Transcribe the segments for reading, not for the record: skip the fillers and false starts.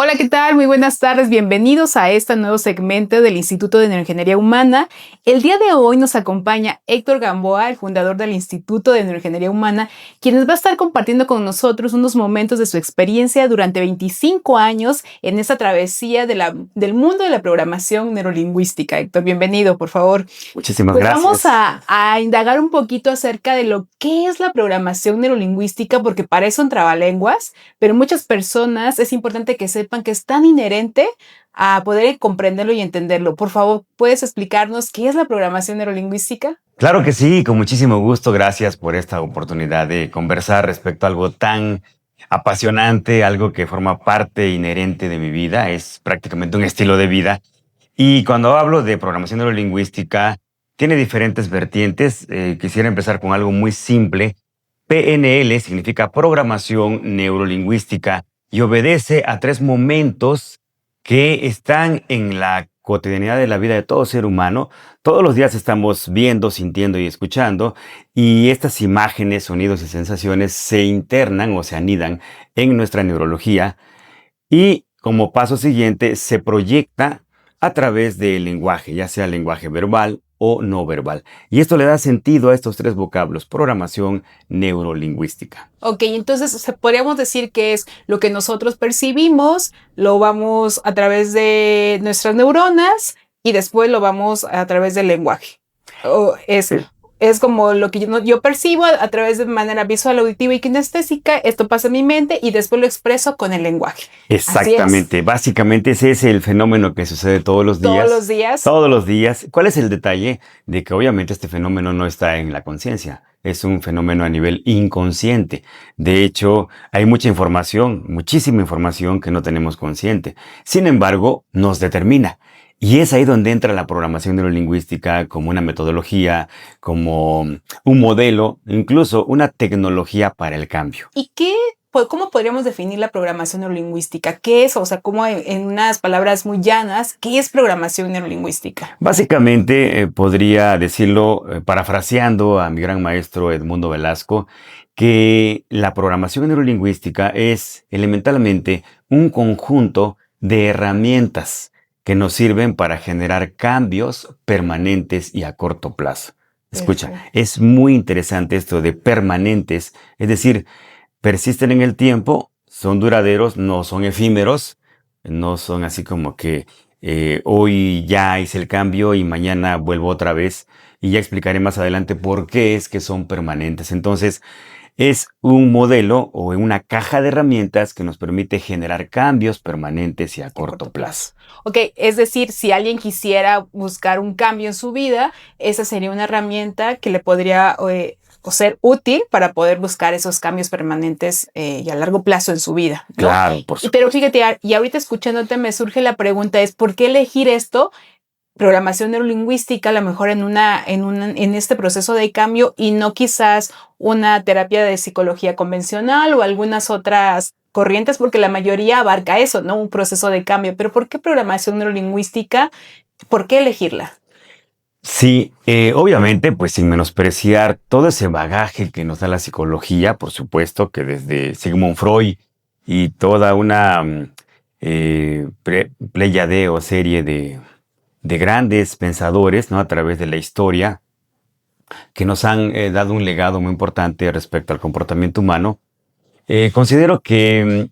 Hola, ¿qué tal? Muy buenas tardes. Bienvenidos a este nuevo segmento del Instituto de Neuroingeniería Humana. El día de hoy nos acompaña Héctor Gamboa, el fundador del Instituto de Neuroingeniería Humana, quien nos va a estar compartiendo con nosotros unos momentos de su experiencia durante 25 años en esta travesía del mundo de la programación neurolingüística. Héctor, bienvenido, por favor. Muchísimas Pues gracias. vamos a indagar un poquito acerca de lo que es la programación neurolingüística, porque parece un trabalenguas, pero muchas personas es importante que sepan que es tan inherente a poder comprenderlo y entenderlo. Por favor, ¿puedes explicarnos qué es la programación neurolingüística? Claro que sí, con muchísimo gusto. Gracias por esta oportunidad de conversar respecto a algo tan apasionante, algo que forma parte inherente de mi vida, es prácticamente un estilo de vida. Y cuando hablo de programación neurolingüística, tiene diferentes vertientes. Quisiera empezar con algo muy simple. PNL significa programación neurolingüística y obedece a tres momentos que están en la cotidianidad de la vida de todo ser humano. Todos los días estamos viendo, sintiendo y escuchando, y estas imágenes, sonidos y sensaciones se internan o se anidan en nuestra neurología y como paso siguiente se proyecta a través del lenguaje, ya sea lenguaje verbal o no verbal. Y esto le da sentido a estos tres vocablos: programación neurolingüística. Ok, entonces podríamos decir que es lo que nosotros percibimos, lo vamos a través de nuestras neuronas y después lo vamos a través del lenguaje. O es como lo que yo percibo a través de manera visual, auditiva y kinestésica. Esto pasa en mi mente y después lo expreso con el lenguaje. Exactamente, básicamente ese es el fenómeno que sucede todos los días. Todos los días. Todos los días. ¿Cuál es el detalle? De que obviamente este fenómeno no está en la conciencia, es un fenómeno a nivel inconsciente. De hecho, hay mucha información, muchísima información que no tenemos consciente. Sin embargo, nos determina. Y es ahí donde entra la programación neurolingüística como una metodología, como un modelo, incluso una tecnología para el cambio. ¿Y cómo podríamos definir la programación neurolingüística? ¿Qué es? O sea, como en unas palabras muy llanas, ¿qué es programación neurolingüística? Básicamente, podría decirlo, parafraseando a mi gran maestro Edmundo Velasco, que la programación neurolingüística es elementalmente un conjunto de herramientas que nos sirven para generar cambios permanentes y a corto plazo. Escucha, Perfecto. es muy interesante esto de permanentes, es decir, persisten en el tiempo, son duraderos, no son efímeros, no son así como que hoy ya hice el cambio y mañana vuelvo otra vez, y ya explicaré más adelante por qué es que son permanentes. Entonces, es un modelo o una caja de herramientas que nos permite generar cambios permanentes y a corto plazo. Ok, es decir, si alguien quisiera buscar un cambio en su vida, esa sería una herramienta que le podría o ser útil para poder buscar esos cambios permanentes y a largo plazo en su vida, ¿no? Claro, por supuesto. Pero fíjate, y ahorita escuchándote me surge la pregunta, ¿por qué elegir esto? Programación neurolingüística, a lo mejor en este proceso de cambio y no quizás una terapia de psicología convencional o algunas otras corrientes, porque la mayoría abarca eso, ¿no? Un proceso de cambio. Pero ¿por qué programación neurolingüística? ¿Por qué elegirla? Sí, obviamente, pues sin menospreciar todo ese bagaje que nos da la psicología, por supuesto que desde Sigmund Freud y toda una pléyade o serie de grandes pensadores, ¿no?, a través de la historia, que nos han dado un legado muy importante respecto al comportamiento humano. Considero que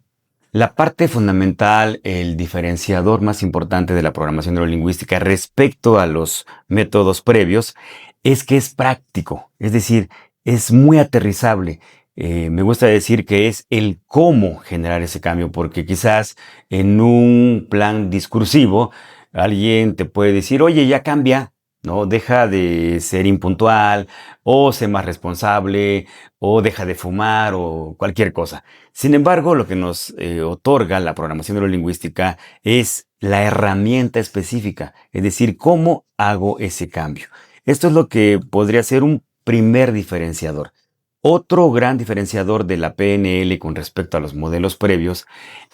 la parte fundamental, el diferenciador más importante de la programación neurolingüística respecto a los métodos previos, es que es práctico, es decir, es muy aterrizable. Me gusta decir que es el cómo generar ese cambio, porque quizás en un plan discursivo alguien te puede decir: oye, ya cambia, ¿no? Deja de ser impuntual, o sé más responsable, o deja de fumar, o cualquier cosa. Sin embargo, lo que nos otorga la programación neurolingüística es la herramienta específica, es decir, cómo hago ese cambio. Esto es lo que podría ser un primer diferenciador. Otro gran diferenciador de la PNL con respecto a los modelos previos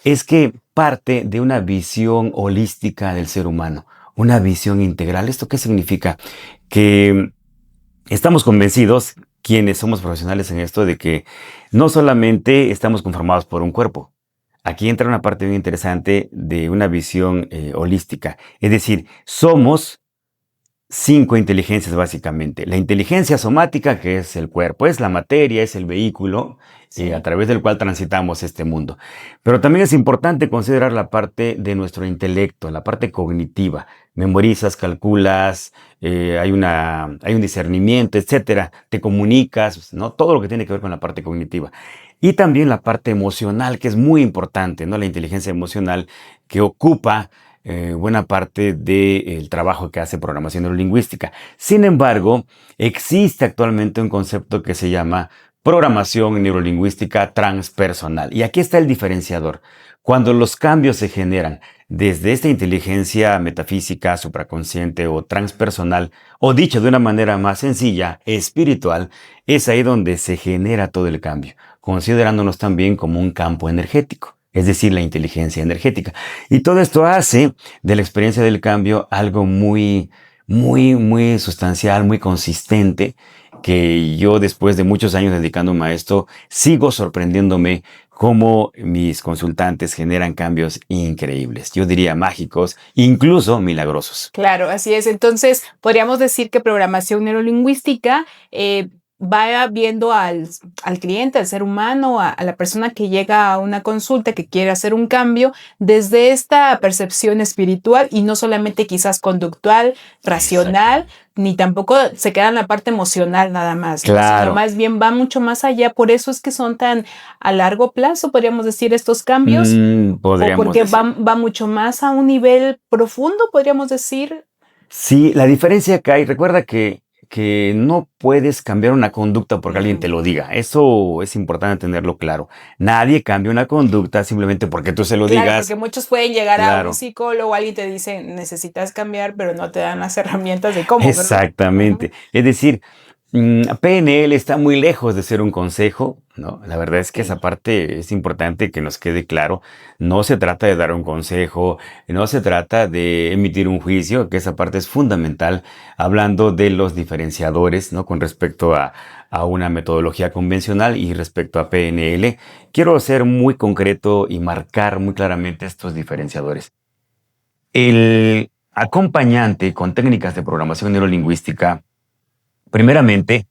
es que parte de una visión holística del ser humano, una visión integral. ¿Esto qué significa? Que estamos convencidos, quienes somos profesionales en esto, de que no solamente estamos conformados por un cuerpo. aquí entra una parte bien interesante de una visión holística. Es decir, somos 5 inteligencias básicamente. La inteligencia somática, que es el cuerpo, es la materia, es el vehículo a través del cual transitamos este mundo. Pero también es importante considerar la parte de nuestro intelecto, la parte cognitiva. Memorizas, calculas, hay un discernimiento, etcétera. Te comunicas, ¿no? Todo lo que tiene que ver con la parte cognitiva. Y también la parte emocional, que es muy importante, ¿no? La inteligencia emocional que ocupa buena parte del trabajo que hace programación neurolingüística. Sin embargo, existe actualmente un concepto que se llama programación neurolingüística transpersonal. Y aquí está el diferenciador. Cuando los cambios se generan desde esta inteligencia metafísica, supraconsciente o transpersonal, o dicho de una manera más sencilla, espiritual, es ahí donde se genera todo el cambio, considerándonos también como un campo energético, es decir, la inteligencia energética. Y todo esto hace de la experiencia del cambio algo muy sustancial, muy consistente, que yo después de muchos años dedicándome a esto, sigo sorprendiéndome cómo mis consultantes generan cambios increíbles. Yo diría mágicos, incluso milagrosos. Claro, así es. Entonces, podríamos decir que programación neurolingüística va viendo al cliente, al ser humano, a la persona que llega a una consulta, que quiere hacer un cambio, desde esta percepción espiritual y no solamente quizás conductual, racional, Exacto. ni tampoco se queda en la parte emocional nada más, ¿no? Claro. Sino más bien va mucho más allá. Por eso es que son tan a largo plazo, podríamos decir, estos cambios. O porque va mucho más a un nivel profundo, podríamos decir. Sí, la diferencia que hay, recuerda que no puedes cambiar una conducta porque alguien te lo diga. Eso es importante tenerlo claro. Nadie cambia una conducta simplemente porque tú se lo digas. Porque muchos pueden llegar a un psicólogo, alguien te dice, necesitas cambiar, pero no te dan las herramientas de cómo. Exactamente. ¿Verdad? Es decir, PNL está muy lejos de ser un consejo, ¿no? La verdad es que esa parte es importante que nos quede claro. No se trata de dar un consejo, no se trata de emitir un juicio, que esa parte es fundamental, hablando de los diferenciadores, ¿no? Con respecto a una metodología convencional y respecto a PNL. Quiero ser muy concreto y marcar muy claramente estos diferenciadores. El acompañante con técnicas de programación neurolingüística primeramente,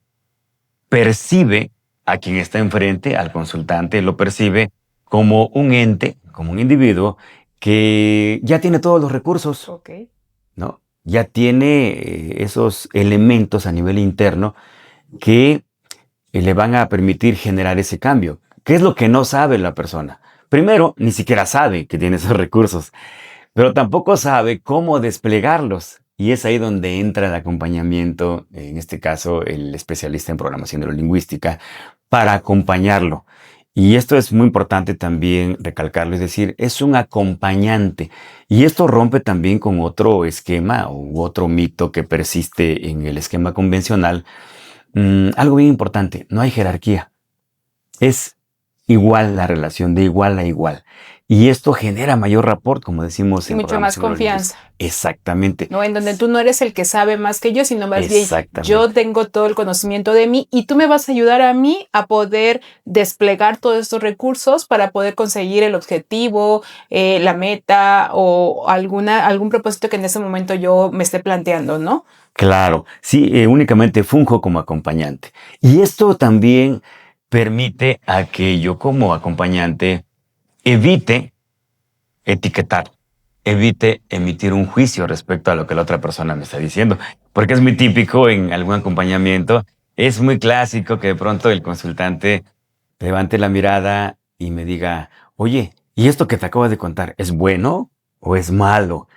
percibe a quien está enfrente, al consultante, lo percibe como un ente, como un individuo que ya tiene todos los recursos, ¿no? Ya tiene esos elementos a nivel interno que le van a permitir generar ese cambio. ¿Qué es lo que no sabe la persona? Primero, ni siquiera sabe que tiene esos recursos, pero tampoco sabe cómo desplegarlos. Y es ahí donde entra el acompañamiento, en este caso el especialista en programación neurolingüística, para acompañarlo. Y esto es muy importante también recalcarlo, es decir, es un acompañante. Y esto rompe también con otro esquema u otro mito que persiste en el esquema convencional. Algo bien importante, no hay jerarquía. Es igual la relación, de igual a igual. Y esto genera mayor rapport, como decimos en mucho más confianza. Exactamente. No, en donde tú no eres el que sabe más que yo, sino más bien yo tengo todo el conocimiento de mí y tú me vas a ayudar a mí a poder desplegar todos estos recursos para poder conseguir el objetivo, la meta o algún propósito que en ese momento yo me esté planteando, ¿no? Claro, sí, únicamente funjo como acompañante. Y esto también permite a que yo como acompañante evite etiquetar, evite emitir un juicio respecto a lo que la otra persona me está diciendo. Porque es muy típico en algún acompañamiento, es muy clásico que de pronto el consultante levante la mirada y me diga, oye, ¿y esto que te acabo de contar es bueno o es malo?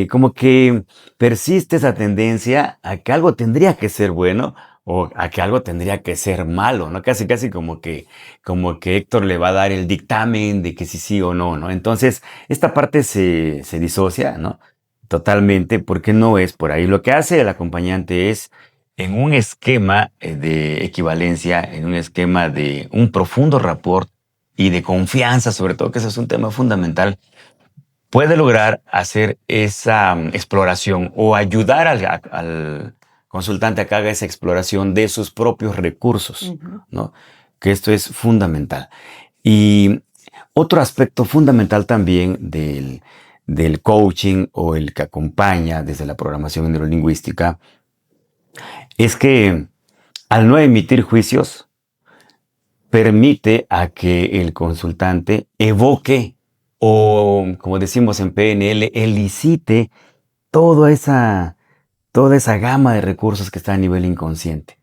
Como que persiste esa tendencia a que algo tendría que ser bueno o a que algo tendría que ser malo, ¿no? Casi como que Héctor le va a dar el dictamen de que sí o no, ¿no? Entonces, esta parte se disocia, ¿no? Totalmente, porque no es por ahí. Lo que hace el acompañante es, en un esquema de equivalencia, en un esquema de un profundo rapport y de confianza, sobre todo, que ese es un tema fundamental, puede lograr hacer esa exploración o ayudar al consultante a que haga esa exploración de sus propios recursos, ¿no? Que esto es fundamental. Y Otro aspecto fundamental también del coaching o el que acompaña desde la programación neurolingüística es que al no emitir juicios, permite a que el consultante evoque o, como decimos en PNL, elicite toda esa, toda esa gama de recursos que está a nivel inconsciente.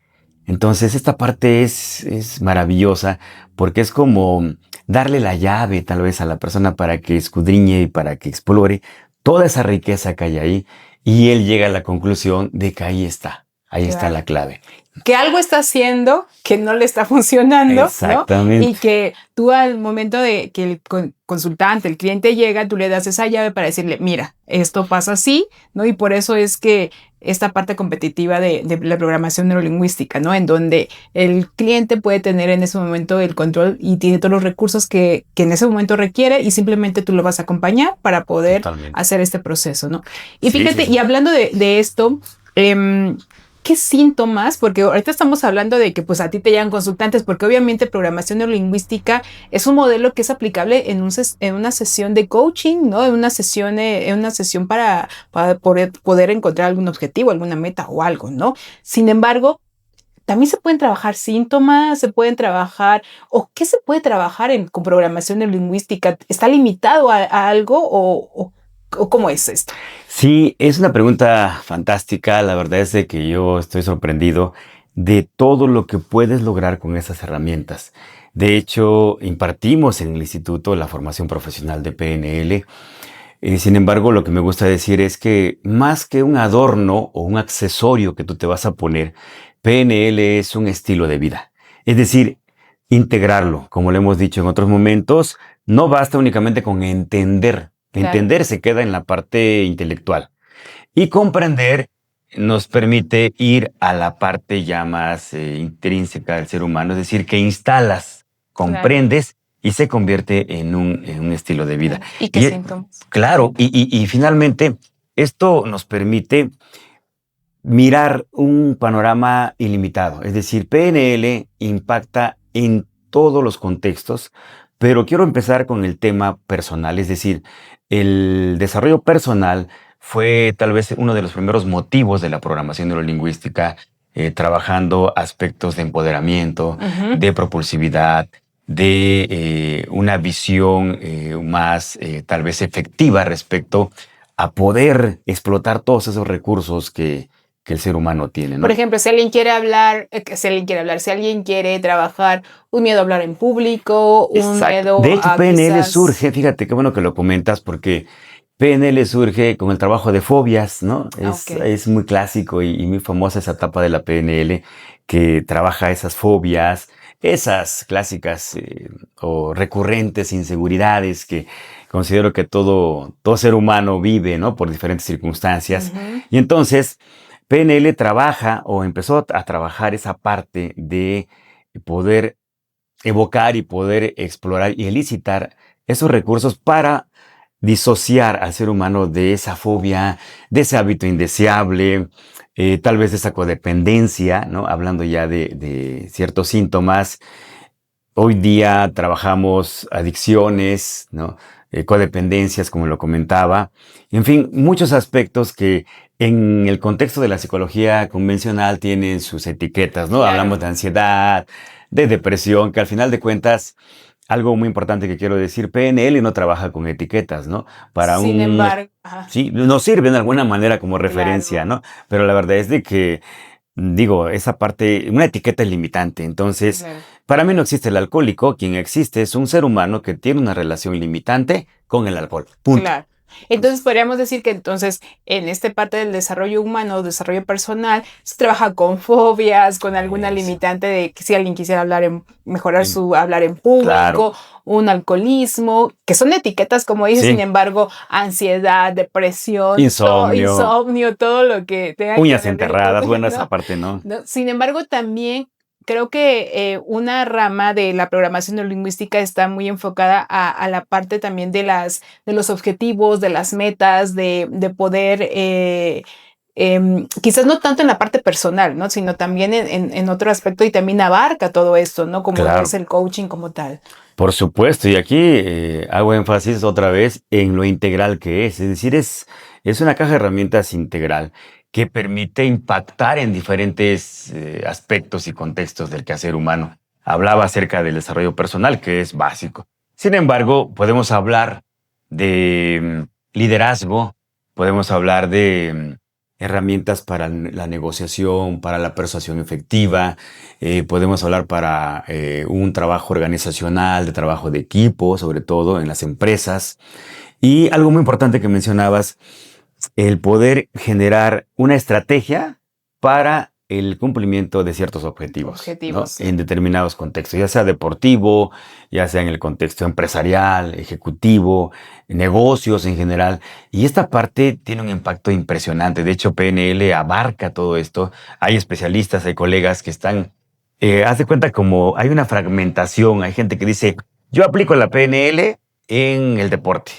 Entonces, esta parte es maravillosa porque es como darle la llave tal vez a la persona para que escudriñe y para que explore toda esa riqueza que hay ahí y él llega a la conclusión de que ahí está Claro. la clave. Que algo está haciendo que no le está funcionando, ¿no? Exactamente. Y que tú al momento de que el consultante, el cliente llega, tú le das esa llave para decirle, mira, esto pasa así, ¿no? Y por eso es que esta parte competitiva de la programación neurolingüística, ¿no? En donde el cliente puede tener en ese momento el control y tiene todos los recursos que en ese momento requiere y simplemente tú lo vas a acompañar para poder Totalmente. hacer este proceso, ¿no? Y Sí, fíjate, sí, sí. y hablando de esto, ¿qué síntomas? Porque ahorita estamos hablando de que pues a ti te llegan consultantes, porque obviamente programación neurolingüística es un modelo que es aplicable en una sesión de coaching, ¿no? En una sesión para poder encontrar algún objetivo, alguna meta o algo, ¿no? Sin embargo, también se pueden trabajar síntomas, se pueden trabajar, o qué se puede trabajar con programación neurolingüística. ¿Está limitado a algo o cómo es esto? Sí, es una pregunta fantástica. La verdad es de que yo estoy sorprendido de todo lo que puedes lograr con esas herramientas. De hecho, impartimos en el instituto la formación profesional de PNL. Sin embargo, lo que me gusta decir es que más que un adorno o un accesorio que tú te vas a poner, PNL es un estilo de vida. Es decir, integrarlo, como lo hemos dicho en otros momentos, no basta únicamente con entender. Claro. Entender se queda en la parte intelectual. Y comprender nos permite ir a la parte ya más intrínseca del ser humano, es decir, que instalas, Claro. comprendes y se convierte en un estilo de vida. ¿Y qué Y síntomas? claro, y finalmente, esto nos permite mirar un panorama ilimitado. Es decir, PNL impacta en todos los contextos, pero quiero empezar con el tema personal. Es decir, el desarrollo personal fue tal vez uno de los primeros motivos de la programación neurolingüística, trabajando aspectos de empoderamiento, Ujú. de propulsividad, de una visión más tal vez efectiva respecto a poder explotar todos esos recursos que el ser humano tiene, Por ¿no? ejemplo, si alguien quiere hablar, si alguien quiere trabajar un miedo a hablar en público, un Exacto. De miedo hecho, a PNL quizás. surge, fíjate qué bueno que lo comentas, porque PNL surge con el trabajo de fobias, ¿no? Ah, ok. Es muy clásico y muy famosa esa etapa de la PNL que trabaja esas fobias, esas clásicas o recurrentes inseguridades que considero que todo ser humano vive, ¿no? Por diferentes circunstancias. Ujú. Y entonces, PNL trabaja o empezó a trabajar esa parte de poder evocar y poder explorar y elicitar esos recursos para disociar al ser humano de esa fobia, de ese hábito indeseable, tal vez de esa codependencia, ¿no? Hablando ya de ciertos síntomas. Hoy día trabajamos adicciones, ¿no? Codependencias, como lo comentaba. En fin, muchos aspectos que en el contexto de la psicología convencional tienen sus etiquetas, ¿no? Hablamos Claro. de ansiedad, de depresión, que al final de cuentas, algo muy importante que quiero decir, PNL no trabaja con etiquetas, ¿no? Para Sin un... embargo, ajá, Sí, nos sirve de alguna manera como referencia, claro, ¿no? Pero la verdad es de que digo, esa parte, una etiqueta es limitante. Entonces, claro. para mí no existe el alcohólico. Quien existe es un ser humano que tiene una relación limitante con el alcohol. Punto. Claro. Entonces podríamos decir que entonces en esta parte del desarrollo humano, desarrollo personal, se trabaja con fobias, con alguna Eso. limitante de que si alguien quisiera mejorar En- su hablar en claro. público, un alcoholismo, que son etiquetas, como dices, sin Sí. embargo, ansiedad, depresión, Insomnio, insomnio, todo lo que tenga que uñas ver enterradas. Bueno, esa ¿no? parte no. ¿No? Sin embargo, también creo que una rama de la programación neurolingüística está muy enfocada a la parte también de los objetivos, de las metas, de poder quizás no tanto en la parte personal, ¿no? Sino también en otro aspecto y también abarca todo esto, ¿no? Como Claro. es el coaching como tal. Por supuesto, y aquí hago énfasis otra vez en lo integral que es decir, es una caja de herramientas integral que permite impactar en diferentes aspectos y contextos del quehacer humano. Hablaba acerca del desarrollo personal, que es básico. Sin embargo, podemos hablar de liderazgo, podemos hablar de herramientas para la negociación, para la persuasión efectiva, podemos hablar para un trabajo organizacional, de trabajo de equipo, sobre todo en las empresas. Y algo muy importante que mencionabas, el poder generar una estrategia para el cumplimiento de ciertos objetivos, ¿no? Sí. En determinados contextos, ya sea deportivo, ya sea en el contexto empresarial, ejecutivo, negocios en general. Y esta parte tiene un impacto impresionante. De hecho, PNL abarca todo esto. Hay especialistas, hay colegas que están, haz de cuenta como hay una fragmentación. Hay gente que dice, yo aplico la PNL en el deporte,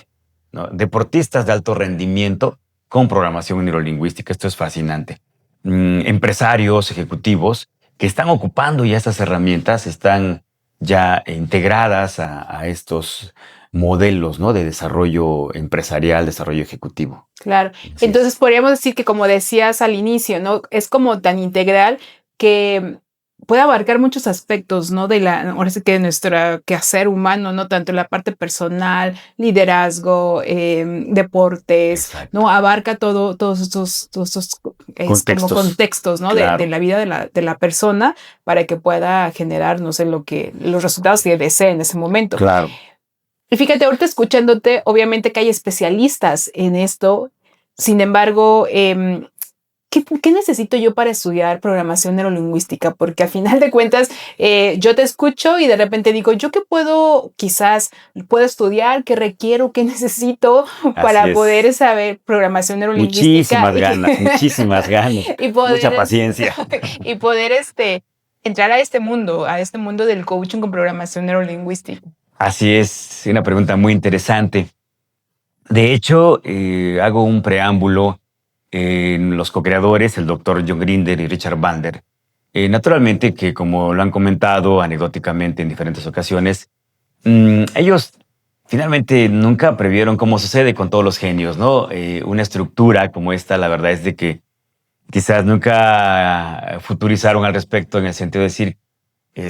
¿no? Deportistas de alto rendimiento con programación neurolingüística. Esto es fascinante. Empresarios, ejecutivos que están ocupando ya estas herramientas, están ya integradas a estos modelos, ¿no? De desarrollo empresarial, desarrollo ejecutivo. Claro. Así Entonces es. podríamos decir que, como decías al inicio, ¿no? Es como tan integral que puede abarcar muchos aspectos, ¿no? Ahora sí que de nuestro quehacer humano, ¿no? Tanto en la parte personal, liderazgo, deportes, Exacto. ¿no? Abarca todos estos como Contextos. contextos, ¿no? Claro. De la vida de la persona para que pueda generar, no sé, los resultados que desee en ese momento. Claro. Y fíjate, ahorita escuchándote, obviamente que hay especialistas en esto. Sin embargo, ¿qué necesito yo para estudiar programación neurolingüística? Porque al final de cuentas, yo te escucho y de repente digo, ¿yo qué puedo estudiar? ¿Qué requiero? ¿Qué necesito para Así poder es. saber programación neurolingüística? Muchísimas ganas, Y poder, mucha paciencia. y poder entrar a este mundo del coaching con programación neurolingüística. Así es, una pregunta muy interesante. De hecho, hago un preámbulo en los co-creadores, el doctor John Grinder y Richard Bandler. Naturalmente que, como lo han comentado anecdóticamente en diferentes ocasiones, ellos finalmente nunca previeron, como sucede con todos los genios, ¿no? Una estructura como esta, la verdad es de que quizás nunca futurizaron al respecto en el sentido de decir,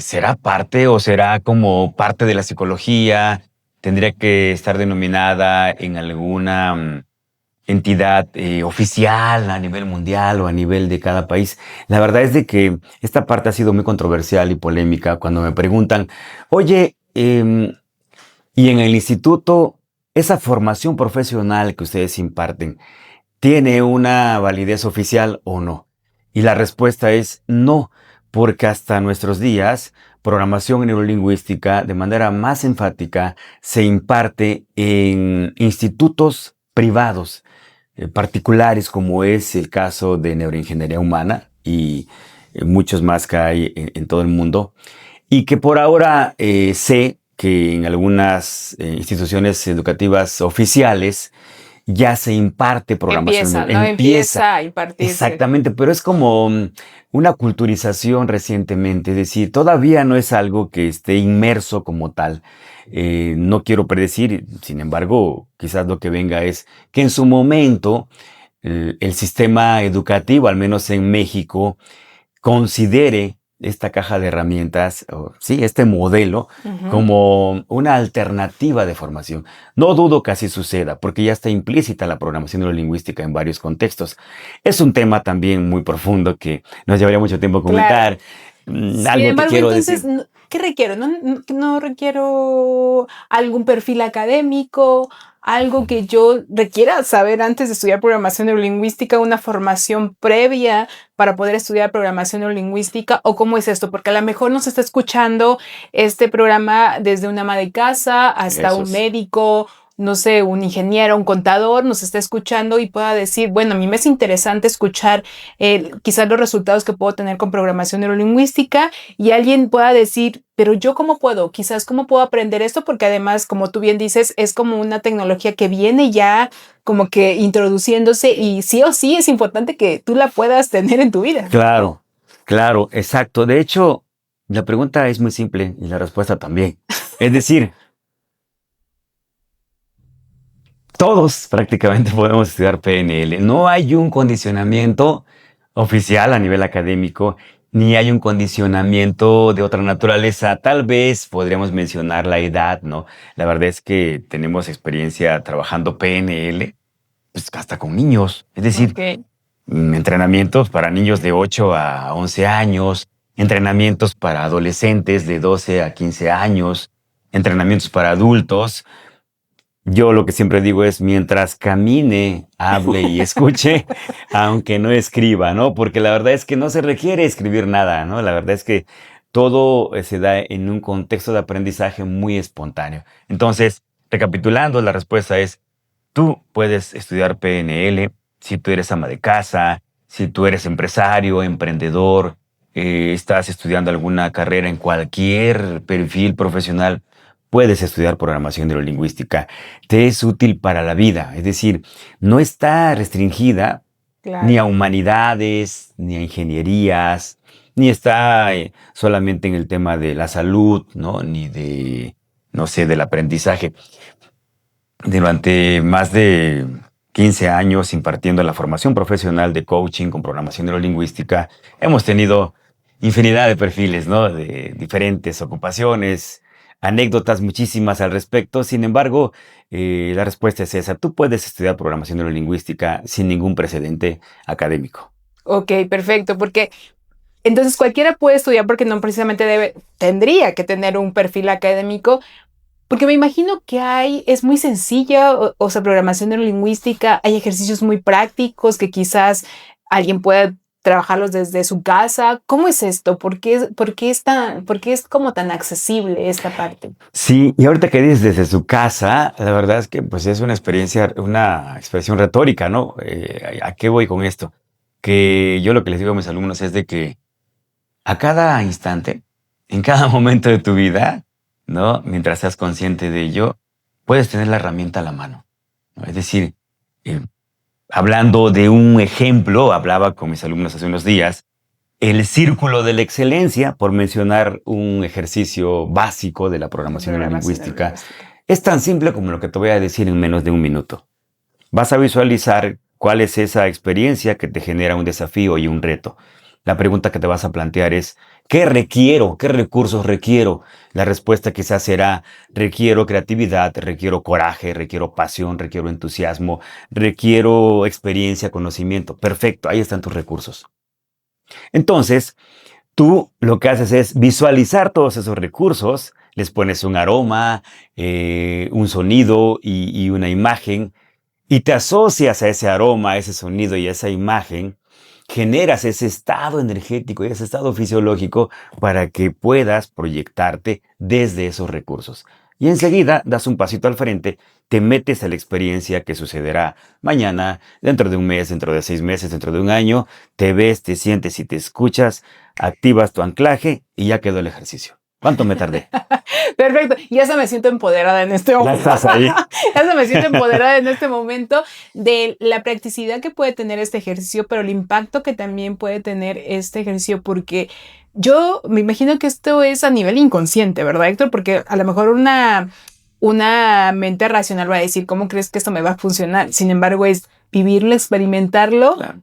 ¿será parte o será como parte de la psicología? ¿Tendría que estar denominada en alguna entidad oficial a nivel mundial o a nivel de cada país? La verdad es de que esta parte ha sido muy controversial y polémica cuando me preguntan, oye, y en el instituto, esa formación profesional que ustedes imparten, ¿tiene una validez oficial o no? Y la respuesta es no, porque hasta nuestros días, programación neurolingüística de manera más enfática se imparte en institutos privados, particulares, como es el caso de neuroingeniería humana y muchos más que hay en todo el mundo, y que por ahora sé que en algunas instituciones educativas oficiales ya se imparte programación. Empieza a impartirse. Exactamente, pero es como una culturización recientemente, es decir, todavía no es algo que esté inmerso como tal. No quiero predecir, sin embargo, quizás lo que venga es que en su momento el sistema educativo, al menos en México, considere esta caja de herramientas, sí, este modelo, como una alternativa de formación. No dudo que así suceda, porque ya está implícita la programación neurolingüística en varios contextos. Es un tema también muy profundo que nos llevaría mucho tiempo comentar. Sin Algo embargo, que quiero entonces, decir. ¿qué requiero? No requiero algún perfil académico, algo que yo requiera saber antes de estudiar programación neurolingüística, una formación previa para poder estudiar programación neurolingüística, o cómo es esto, porque a lo mejor nos está escuchando este programa desde una ama de casa hasta un médico, no sé, un ingeniero, un contador nos está escuchando y pueda decir, bueno, a mí me es interesante escuchar quizás los resultados que puedo tener con programación neurolingüística y alguien pueda decir, pero yo cómo puedo, quizás cómo puedo aprender esto, porque además, como tú bien dices, es como una tecnología que viene ya como que introduciéndose y sí o sí es importante que tú la puedas tener en tu vida. Claro, claro, exacto. De hecho, la pregunta es muy simple y la respuesta también. Es decir, todos prácticamente podemos estudiar PNL. No hay un condicionamiento oficial a nivel académico, ni hay un condicionamiento de otra naturaleza. Tal vez podríamos mencionar la edad, ¿no? La verdad es que tenemos experiencia trabajando PNL, pues hasta con niños. Es decir, Ok. entrenamientos para niños de 8 a 11 años, entrenamientos para adolescentes de 12 a 15 años, entrenamientos para adultos. Yo lo que siempre digo es, mientras camine, hable y escuche, aunque no escriba, ¿no? Porque la verdad es que no se requiere escribir nada, ¿no? La verdad es que todo se da en un contexto de aprendizaje muy espontáneo. Entonces, recapitulando, la respuesta es, tú puedes estudiar PNL si tú eres ama de casa, si tú eres empresario, emprendedor, estás estudiando alguna carrera en cualquier perfil profesional, puedes estudiar programación neurolingüística. Te es útil para la vida, es decir, no está restringida ni Claro. a humanidades, ni a ingenierías, ni está solamente en el tema de la salud, ¿no? Ni de, no sé, del aprendizaje. Durante más de 15 años impartiendo la formación profesional de coaching con programación neurolingüística, hemos tenido infinidad de perfiles, ¿no? De diferentes ocupaciones, anécdotas muchísimas al respecto. Sin embargo, la respuesta es esa. Tú puedes estudiar programación neurolingüística sin ningún precedente académico. Ok, perfecto, porque entonces cualquiera puede estudiar porque no precisamente tendría que tener un perfil académico, porque me imagino que es muy sencilla, o sea, programación neurolingüística, hay ejercicios muy prácticos que quizás alguien pueda trabajarlos desde su casa. ¿Cómo es esto? ¿Por qué es como tan accesible esta parte? Sí, y ahorita que dices desde su casa, la verdad es que pues es una experiencia, una expresión retórica, ¿no? ¿A qué voy con esto? Que yo lo que les digo a mis alumnos es de que a cada instante, en cada momento de tu vida, ¿no? Mientras seas consciente de ello, puedes tener la herramienta a la mano, ¿no? Es decir, eh, hablando de un ejemplo, hablaba con mis alumnos hace unos días, el círculo de la excelencia, por mencionar un ejercicio básico de la De programación programación neurolingüística, neurolingüística. es tan simple como lo que te voy a decir en menos de un minuto. Vas a visualizar cuál es esa experiencia que te genera un desafío y un reto. La pregunta que te vas a plantear es, ¿qué requiero? ¿Qué recursos requiero? La respuesta quizás será, requiero creatividad, requiero coraje, requiero pasión, requiero entusiasmo, requiero experiencia, conocimiento. Perfecto, ahí están tus recursos. Entonces, tú lo que haces es visualizar todos esos recursos, les pones un aroma, un sonido y una imagen, y te asocias a ese aroma, a ese sonido y a esa imagen, generas ese estado energético y ese estado fisiológico para que puedas proyectarte desde esos recursos. Y enseguida das un pasito al frente, te metes a la experiencia que sucederá mañana, dentro de un mes, dentro de 6 meses, dentro de un año, te ves, te sientes y te escuchas, activas tu anclaje y ya quedó el ejercicio. ¿Cuánto me tardé? Perfecto. Ya se me siento empoderada en este Ya momento. estás ahí. Ya se me siento empoderada en este momento de la practicidad que puede tener este ejercicio, pero el impacto que también puede tener este ejercicio, porque yo me imagino que esto es a nivel inconsciente, ¿verdad, Héctor? Porque a lo mejor una mente racional va a decir, ¿cómo crees que esto me va a funcionar? Sin embargo, es vivirlo, experimentarlo, Claro,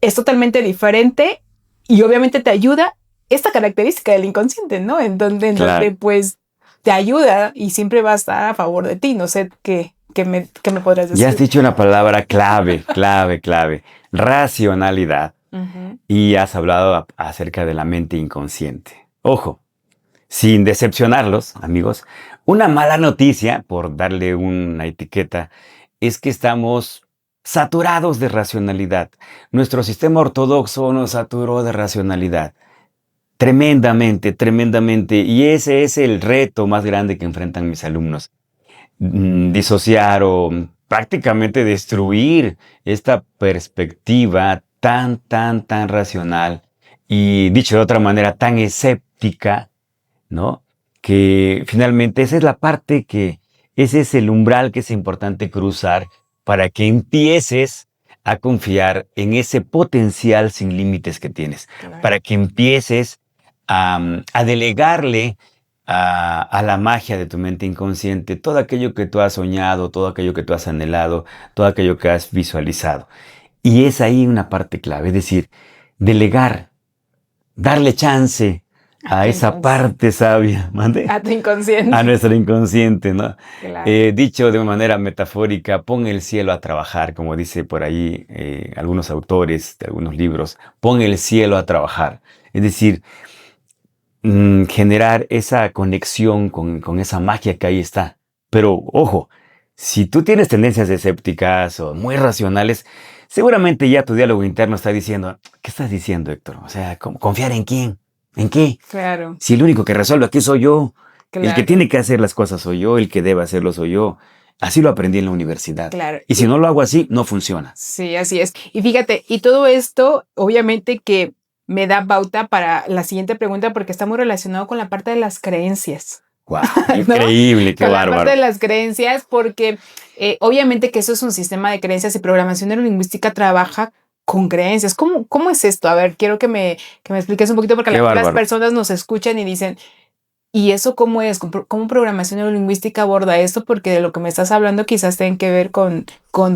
es totalmente diferente y obviamente te ayuda esta característica del inconsciente, ¿no? En donde claro. pues te ayuda y siempre va a estar a favor de ti. No sé qué me podrás Ya has decir. dicho una palabra clave, clave, clave. Racionalidad. Ujú. Y has hablado acerca de la mente inconsciente. Ojo, sin decepcionarlos, amigos, una mala noticia, por darle una etiqueta, es que estamos saturados de racionalidad. Nuestro sistema ortodoxo nos saturó de racionalidad. Tremendamente, tremendamente. Y ese es el reto más grande que enfrentan mis alumnos. disociar o prácticamente destruir esta perspectiva tan racional y, dicho de otra manera, tan escéptica, ¿no? Que finalmente esa es la parte ese es el umbral que es importante cruzar para que empieces a confiar en ese potencial sin límites que tienes, Claro. para que empieces a delegarle a la magia de tu mente inconsciente todo aquello que tú has soñado, todo aquello que tú has anhelado, todo aquello que has visualizado. Y es ahí una parte clave, es decir, delegar, darle chance a esa parte sabia, ¿mande? A tu inconsciente. A nuestro inconsciente, ¿no? Claro. Dicho de una manera metafórica, pon el cielo a trabajar, como dice por ahí algunos autores de algunos libros, pon el cielo a trabajar. Es decir, generar esa conexión con esa magia que ahí está. Pero ojo, si tú tienes tendencias escépticas o muy racionales, seguramente ya tu diálogo interno está diciendo, ¿qué estás diciendo, Héctor? O sea, ¿confiar en quién? ¿En qué? Claro. Si el único que resuelve aquí soy yo, Claro. el que tiene que hacer las cosas soy yo, el que debe hacerlo soy yo. Así lo aprendí en la universidad. Claro. Y si no lo hago así, no funciona. Sí, así es. Y fíjate, y todo esto, obviamente que me da pauta para la siguiente pregunta porque está muy relacionado con la parte de las creencias. Wow, increíble, qué con bárbaro. La parte de las creencias porque obviamente que eso es un sistema de creencias y programación neurolingüística trabaja con creencias. ¿Cómo es esto? A ver, quiero que me expliques un poquito porque las personas nos escuchan y dicen, ¿y eso cómo es? ¿Cómo programación neurolingüística aborda esto? Porque de lo que me estás hablando quizás tenga que ver con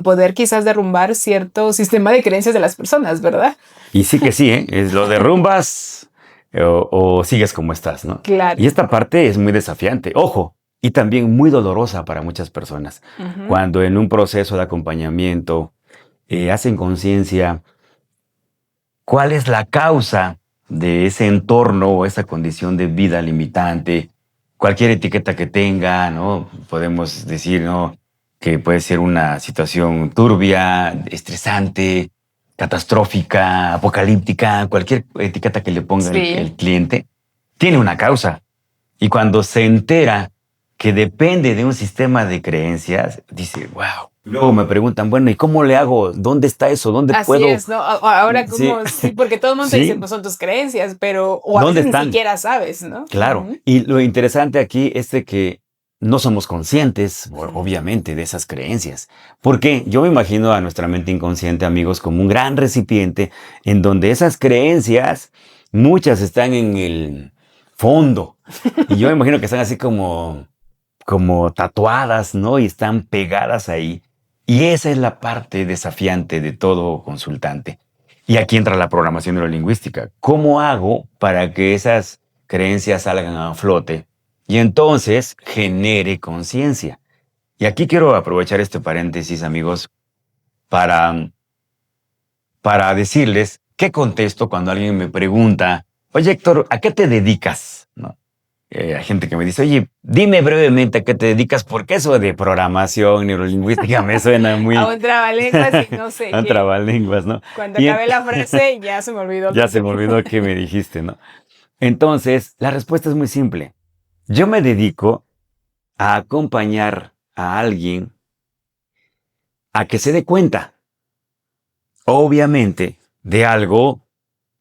poder quizás derrumbar cierto sistema de creencias de las personas, ¿verdad? Y sí que sí, ¿eh? Lo derrumbas o sigues como estás, ¿no? Claro. Y esta parte es muy desafiante, ojo, y también muy dolorosa para muchas personas. Cuando en un proceso de acompañamiento hacen conciencia cuál es la causa de ese entorno o esa condición de vida limitante, cualquier etiqueta que tenga, ¿no? Podemos decir, ¿no?, que puede ser una situación turbia, estresante, catastrófica, apocalíptica, cualquier etiqueta que le ponga el cliente, tiene una causa. Y cuando se entera que depende de un sistema de creencias, dice, wow. Luego me preguntan, bueno, ¿y cómo le hago? ¿Dónde está eso? ¿Dónde puedo? Así es, ¿no? Ahora, ¿cómo? Sí, porque todo el mundo dice, pues son tus creencias, pero o a veces ni siquiera sabes, ¿no? Claro. Y lo interesante aquí es de que no somos conscientes, obviamente, de esas creencias. Porque yo me imagino a nuestra mente inconsciente, amigos, como un gran recipiente en donde esas creencias, muchas están en el fondo. Y yo me imagino que están así como tatuadas, ¿no? Y están pegadas ahí. Y esa es la parte desafiante de todo consultante. Y aquí entra la programación neurolingüística. ¿Cómo hago para que esas creencias salgan a flote y entonces genere conciencia? Y aquí quiero aprovechar este paréntesis, amigos, para decirles qué contesto cuando alguien me pregunta, oye, Héctor, ¿a qué te dedicas? ¿No? Hay gente que me dice, oye, dime brevemente a qué te dedicas, porque eso de programación neurolingüística me suena muy... a un trabalenguas y no sé qué. A un trabalenguas, ¿no? Cuando acabé la frase ya se me olvidó. Ya se me olvidó qué me dijiste, ¿no? Entonces, la respuesta es muy simple. Yo me dedico a acompañar a alguien a que se dé cuenta, obviamente, de algo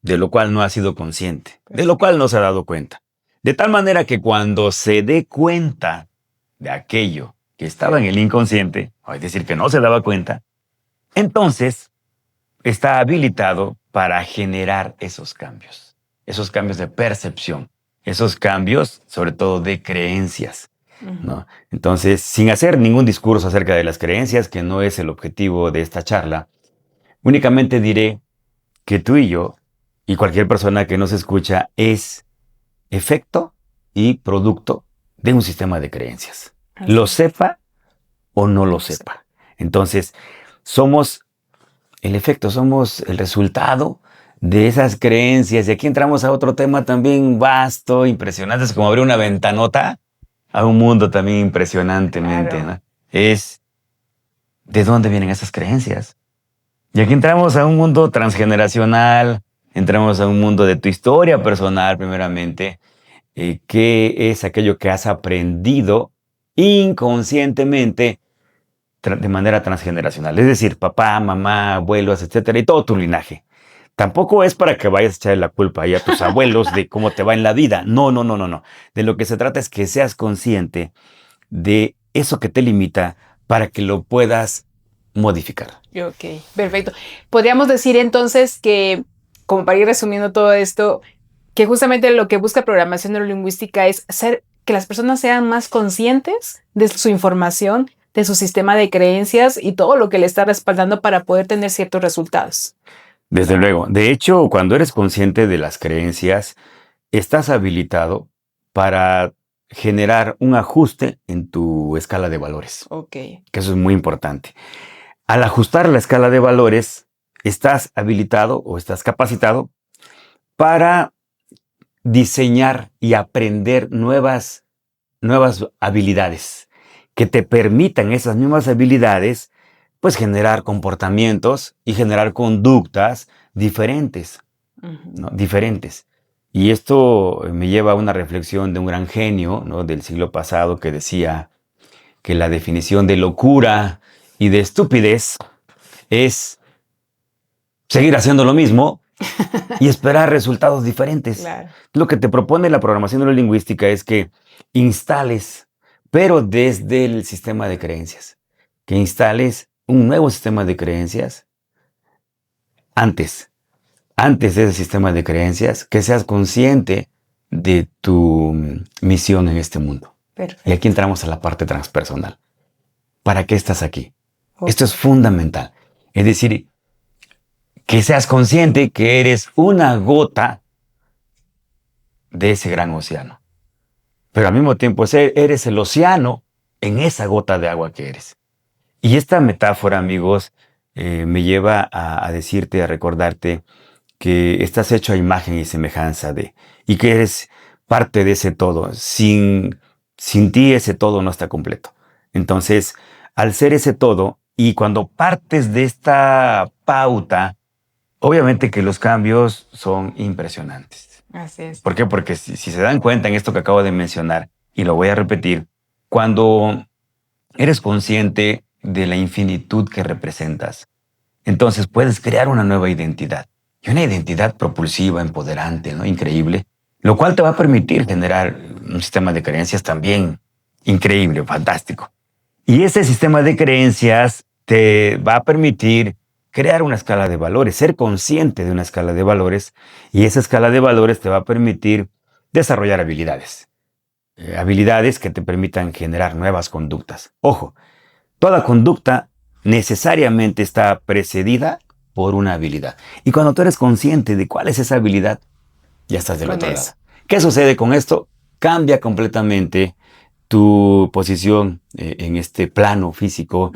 de lo cual no ha sido consciente, de lo cual no se ha dado cuenta. De tal manera que cuando se dé cuenta de aquello que estaba en el inconsciente, es decir, que no se daba cuenta, entonces está habilitado para generar esos cambios de percepción, esos cambios sobre todo de creencias, ¿no? Entonces, sin hacer ningún discurso acerca de las creencias, que no es el objetivo de esta charla, únicamente diré que tú y yo, y cualquier persona que nos escucha, es efecto y producto de un sistema de creencias. Lo sepa o no lo sepa. Entonces, somos el efecto, somos el resultado de esas creencias. Y aquí entramos a otro tema también vasto, impresionante. Es como abrir una ventanota a un mundo también impresionantemente, ¿no? Es de dónde vienen esas creencias. Y aquí entramos a un mundo transgeneracional, entramos a un mundo de tu historia personal, primeramente. ¿Qué es aquello que has aprendido inconscientemente de manera transgeneracional. Es decir, papá, mamá, abuelos, etcétera, y todo tu linaje. Tampoco es para que vayas a echarle la culpa ahí a tus abuelos de cómo te va en la vida. No, no, no, no, no. De lo que se trata es que seas consciente de eso que te limita para que lo puedas modificar. Ok, perfecto. Podríamos decir entonces que, como para ir resumiendo todo esto, que justamente lo que busca programación neurolingüística es hacer que las personas sean más conscientes de su información, de su sistema de creencias y todo lo que le está respaldando para poder tener ciertos resultados. Desde luego. De hecho, cuando eres consciente de las creencias, estás habilitado para generar un ajuste en tu escala de valores. Ok. Que eso es muy importante. Al ajustar la escala de valores, estás habilitado o estás capacitado para diseñar y aprender nuevas habilidades que te permitan esas mismas habilidades, pues generar comportamientos y generar conductas diferentes, ¿no? Diferentes. Y esto me lleva a una reflexión de un gran genio, ¿no? Del siglo pasado que decía que la definición de locura y de estupidez es seguir haciendo lo mismo y esperar resultados diferentes. Claro. Lo que te propone la programación neurolingüística es que instales, pero desde el sistema de creencias, que instales un nuevo sistema de creencias antes de ese sistema de creencias, que seas consciente de tu misión en este mundo. Perfecto. Y aquí entramos a la parte transpersonal. ¿Para qué estás aquí? Okay. Esto es fundamental. Es decir, que seas consciente que eres una gota de ese gran océano. Pero al mismo tiempo eres el océano en esa gota de agua que eres. Y esta metáfora, amigos, me lleva a decirte, a recordarte que estás hecho a imagen y semejanza de, y que eres parte de ese todo. Sin ti ese todo no está completo. Entonces, al ser ese todo, y cuando partes de esta pauta, obviamente que los cambios son impresionantes. Así es. ¿Por qué? Porque si se dan cuenta en esto que acabo de mencionar, y lo voy a repetir, cuando eres consciente de la infinitud que representas, entonces puedes crear una nueva identidad. Y una identidad propulsiva, empoderante, ¿no? Increíble, lo cual te va a permitir generar un sistema de creencias también increíble, fantástico. Y ese sistema de creencias te va a permitir crear una escala de valores, ser consciente de una escala de valores, y esa escala de valores te va a permitir desarrollar habilidades. Habilidades que te permitan generar nuevas conductas. Ojo, toda conducta necesariamente está precedida por una habilidad. Y cuando tú eres consciente de cuál es esa habilidad, ya estás del otro lado. ¿Qué sucede con esto? Cambia completamente tu posición en este plano físico,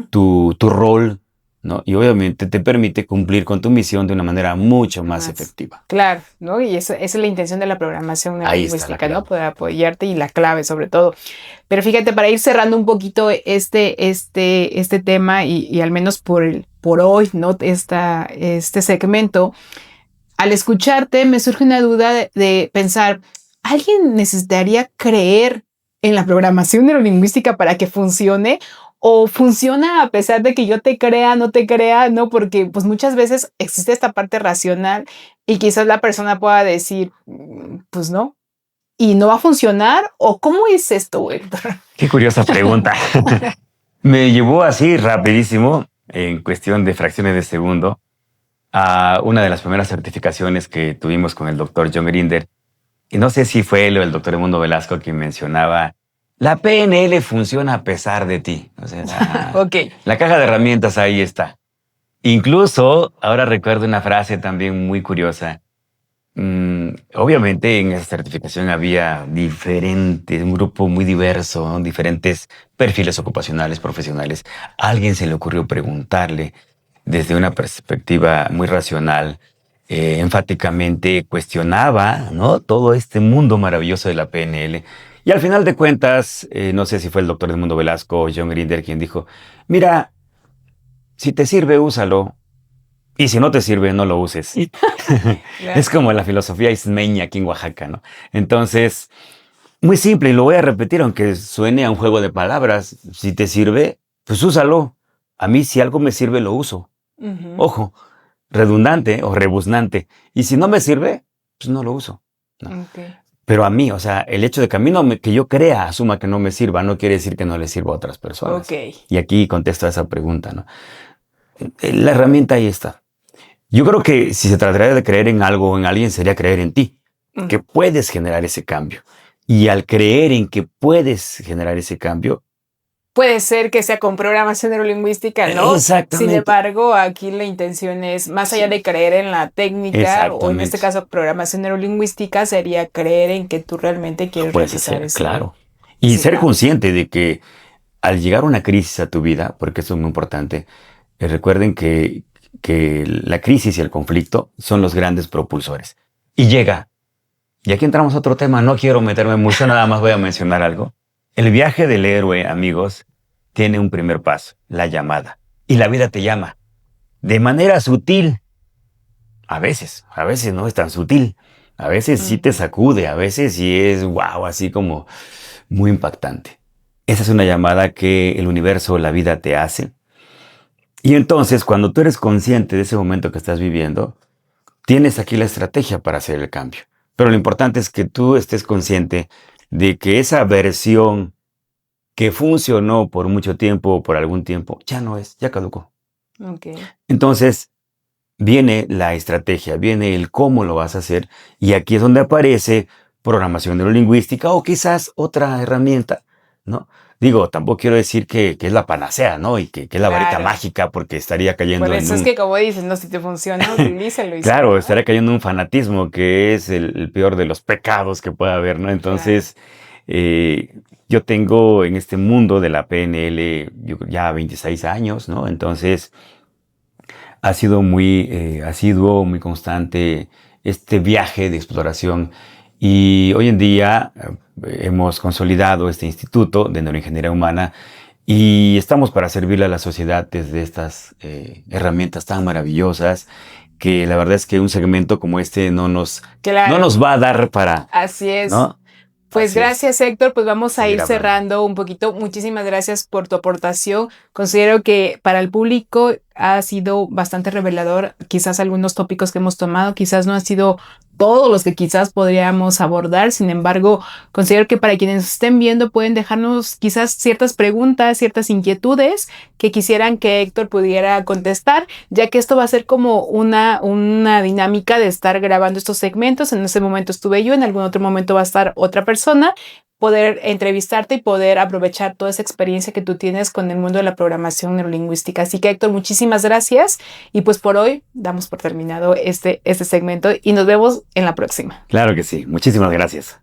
tu rol, ¿no? Y obviamente te permite cumplir con tu misión de una manera mucho más efectiva. Claro, ¿no? Y esa es la intención de la programación neurolingüística, ¿no? Poder apoyarte y la clave sobre todo. Pero fíjate, para ir cerrando un poquito este tema y al menos por hoy, ¿no? Este segmento, al escucharte me surge una duda de pensar, ¿alguien necesitaría creer en la programación neurolingüística para que funcione? ¿O funciona a pesar de que yo te crea, no te crea? No, porque pues muchas veces existe esta parte racional y quizás la persona pueda decir, pues no, y no va a funcionar. ¿O cómo es esto, Héctor? Qué curiosa pregunta. Me llevó así rapidísimo, en cuestión de fracciones de segundo, a una de las primeras certificaciones que tuvimos con el doctor John Grinder. Y no sé si fue él o el doctor Edmundo Velasco quien mencionaba: la PNL funciona a pesar de ti. O sea, Okay. La caja de herramientas ahí está. Incluso, ahora recuerdo una frase también muy curiosa. Obviamente en esa certificación había un grupo muy diverso, ¿no? Diferentes perfiles ocupacionales, profesionales. A alguien se le ocurrió preguntarle desde una perspectiva muy racional, enfáticamente cuestionaba, ¿no? Todo este mundo maravilloso de la PNL. Y al final de cuentas, no sé si fue el doctor Edmundo Velasco o John Grinder quien dijo: mira, si te sirve, úsalo. Y si no te sirve, no lo uses. Claro. Es como la filosofía ismeña aquí en Oaxaca, ¿no? Entonces, Muy simple, y lo voy a repetir, aunque suene a un juego de palabras. Si te sirve, pues úsalo. A mí, si algo me sirve, lo uso. Ujú. Ojo, redundante o rebuznante. Y si no me sirve, pues no lo uso. ¿No? Ok. Pero a mí, o sea, el hecho de que a mí que yo crea, asuma que no me sirva, no quiere decir que no le sirva a otras personas. Ok. Y aquí contesto a esa pregunta, ¿no? La herramienta ahí está. Yo creo que si se trataría de creer en algo o en alguien, sería creer en ti, que Ujú. puedes generar ese cambio. Y al creer en que puedes generar ese cambio, Puede ser que sea con programación neurolingüística, ¿no? Sin exactamente, embargo, aquí la intención es, más allá sí, de creer en la técnica, o en este exactamente, caso programación neurolingüística, sería creer en que tú realmente lo quieres puedes realizar hacer, ese, claro. Y ese ser cambio. consciente de que al llegar una crisis a tu vida, porque eso es muy importante, recuerden que la crisis y el conflicto son los grandes propulsores. Y llega. Y aquí entramos a otro tema, no quiero meterme mucho, nada más voy a mencionar algo. El viaje del héroe, amigos, tiene un primer paso, la llamada. Y la vida te llama, de manera sutil. A veces no es tan sutil. A veces sí te Ujú. sacude, a veces sí es wow, así como muy impactante. Esa es una llamada que el universo, la vida te hace. Y entonces, cuando tú eres consciente de ese momento que estás viviendo, tienes aquí la estrategia para hacer el cambio. Pero lo importante es que tú estés consciente de que esa versión que funcionó por mucho tiempo o por algún tiempo, ya no es, ya caducó. Ok. Entonces, viene la estrategia, viene el cómo lo vas a hacer, y aquí es donde aparece programación neurolingüística o quizás otra herramienta, ¿no? Digo, tampoco quiero decir que es la panacea, ¿no? Y que es la varita Claro. mágica porque estaría Por cayendo en eso es un, que como dices, no, si te funciona, utilízalo y si claro, no, estaría cayendo en un fanatismo que es el peor de los pecados que pueda haber, ¿no? claro. Entonces, yo tengo en este mundo de la PNL ya 26 años, ¿no? Entonces, ha sido muy asiduo, muy constante este viaje de exploración, y hoy en día hemos consolidado este Instituto de Neuroingeniería Humana y estamos para servirle a la sociedad desde estas herramientas tan maravillosas que la verdad es que un segmento como este no Claro, nos va a dar para, así es. ¿no? Pues Así es, gracias, Héctor. Pues vamos a seguir ir hablando. cerrando un poquito. Muchísimas gracias por tu aportación. Considero que para el público ha sido bastante revelador. Quizás algunos tópicos que hemos tomado, quizás no han sido todos los que quizás podríamos abordar. Sin embargo, considero que para quienes estén viendo pueden dejarnos quizás ciertas preguntas, ciertas inquietudes que quisieran que Héctor pudiera contestar, ya que esto va a ser como una dinámica de estar grabando estos segmentos. En ese momento estuve yo, en algún otro momento va a estar otra persona, poder entrevistarte y poder aprovechar toda esa experiencia que tú tienes con el mundo de la programación neurolingüística. Así que Héctor, muchísimas gracias y pues por hoy damos por terminado este segmento y nos vemos en la próxima. Claro que sí, muchísimas gracias.